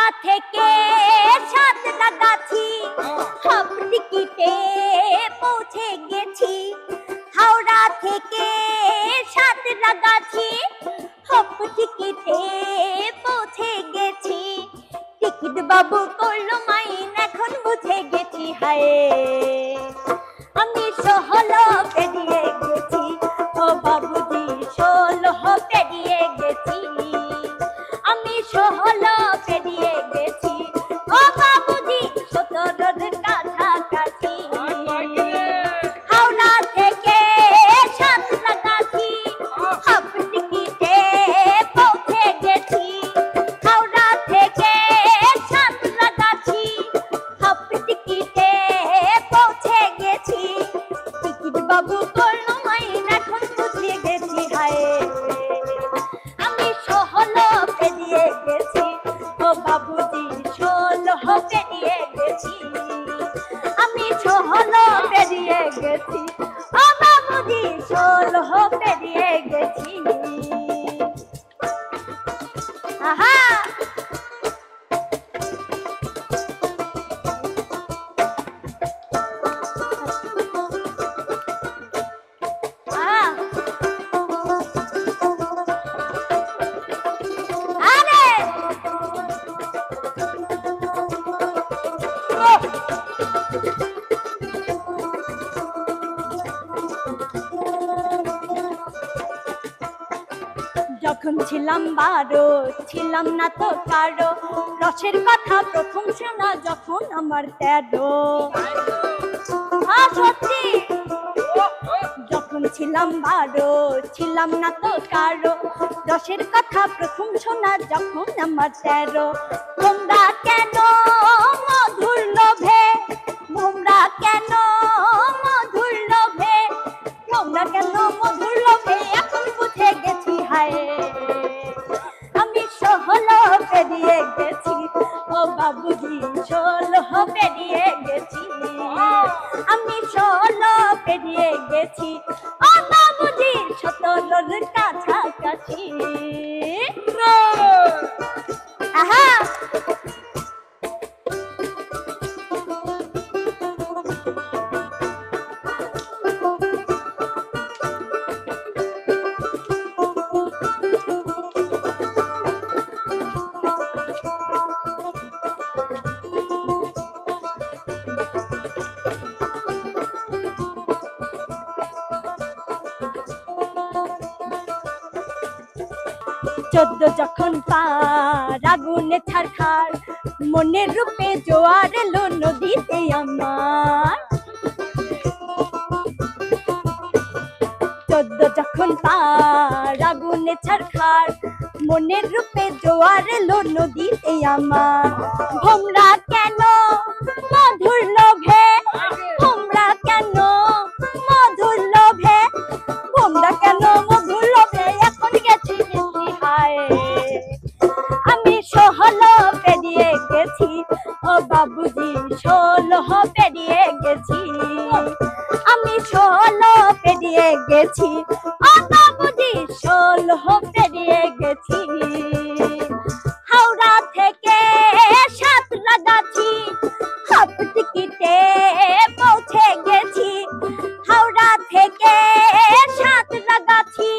হাওড়া থেকে সাঁতরাগাছি হাফ টিকিটে পৌঁছে গেছি। হাওড়া থেকে সাঁতরাগাছি হাফ টিকিটে পৌঁছে গেছি। টিকিট বাবু করলো মাইন, এখন বুঝে গেছি হায় আমি 16 পেরিয়ে গেছি। ও বাবুজি 16 পেরিয়ে গেছি, আমি 16 পেরিয়ে গেছি। ও বাবুজি 17 কাছাকাছি। হাওড়া থেকে সাঁতরাগাছি হাফ টিকিটে পৌঁছে গেছি। হাওড়া থেকে সাঁতরাগাছি হাফ টিকিটে পৌঁছে গেছি। টিকিট বাবু করলো মাইন, এখন বুঝে গেছি হায় আমি 16 পেরিয়ে গেছি। ও বাবুজি 16 পেরিয়ে গেছি, আমি 16 পেরিয়ে গেছি। ও বাবুজি 16 পেরিয়ে গেছি। আহা যখন ছিলাম 12 ছিলাম না তো কারো, রসের কথা প্রথম শোনা যখন আমার 13। সত্যি যখন ছিলাম 12 ছিলাম না তো কারো, রসের কথা প্রথম শোনা যখন আমার 13। তোমরা কেন মধুর লোভে, তোমরা কেন মধুর লোভে, তোমরা কেন মধুর লোভে, এখন বুঝে গেছি হায় আমি 16 পেরিয়ে গেছি। ও বাবুজি 16 পেরিয়ে গেছি, আমি 16 পেরিয়ে গেছি। ও বাবুজি 17 কাছাকাছি। আহা চোদ্দ যখন পার আগুনে ছারখার, মনের রূপে জোয়ার এলো নদীতে আমার। 14 যখন পার আগুনে ছারখার, মনের রূপে জোয়ার এলো নদীতে আমার। তোমরা কেন মধুর লোভে, তোমরা কেন মধুর লোভে, তোমরা কেন মধুর লোভে, এখন গেছি গেছি হায় আমি 16 পেরিয়ে গেছি। ও বাবুজি 16 পেরিয়ে গেছি, আমি 16 পেরিয়ে গেছি। ও বাবুজি 16 পেরিয়ে গেছি। হাওড়া থেকে সাঁতরাগাছি হাফ টিকিটে পৌঁছে গেছি। হাওড়া থেকে সাঁতরাগাছি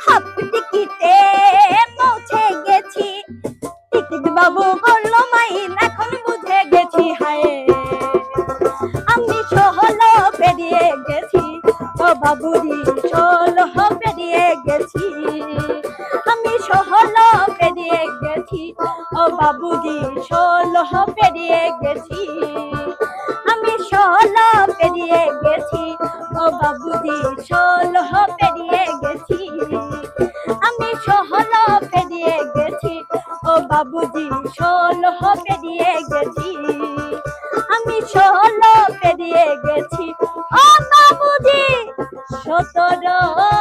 হাফ টিকিটে পৌঁছে গেছি। টিকিট বাবু করলো মাইন, এখন বুঝে গেছি হায় আমি 16 পেরিয়ে গেছি। ও বাবুজি 16 পেরিয়ে গেছি, আমি 16 পেরিয়ে গেছি। ও বাবুজি 16 পেরিয়ে গেছি, আমি 16 পেরিয়ে গেছি। ও বাবুজি 16 পেরিয়ে গেছি, আমি 16 পেরিয়ে গেছি। ও বাবুজি 16 পেরিয়ে গেছি, আমি 16 পেরিয়ে গেছি। ও বাবুজি 17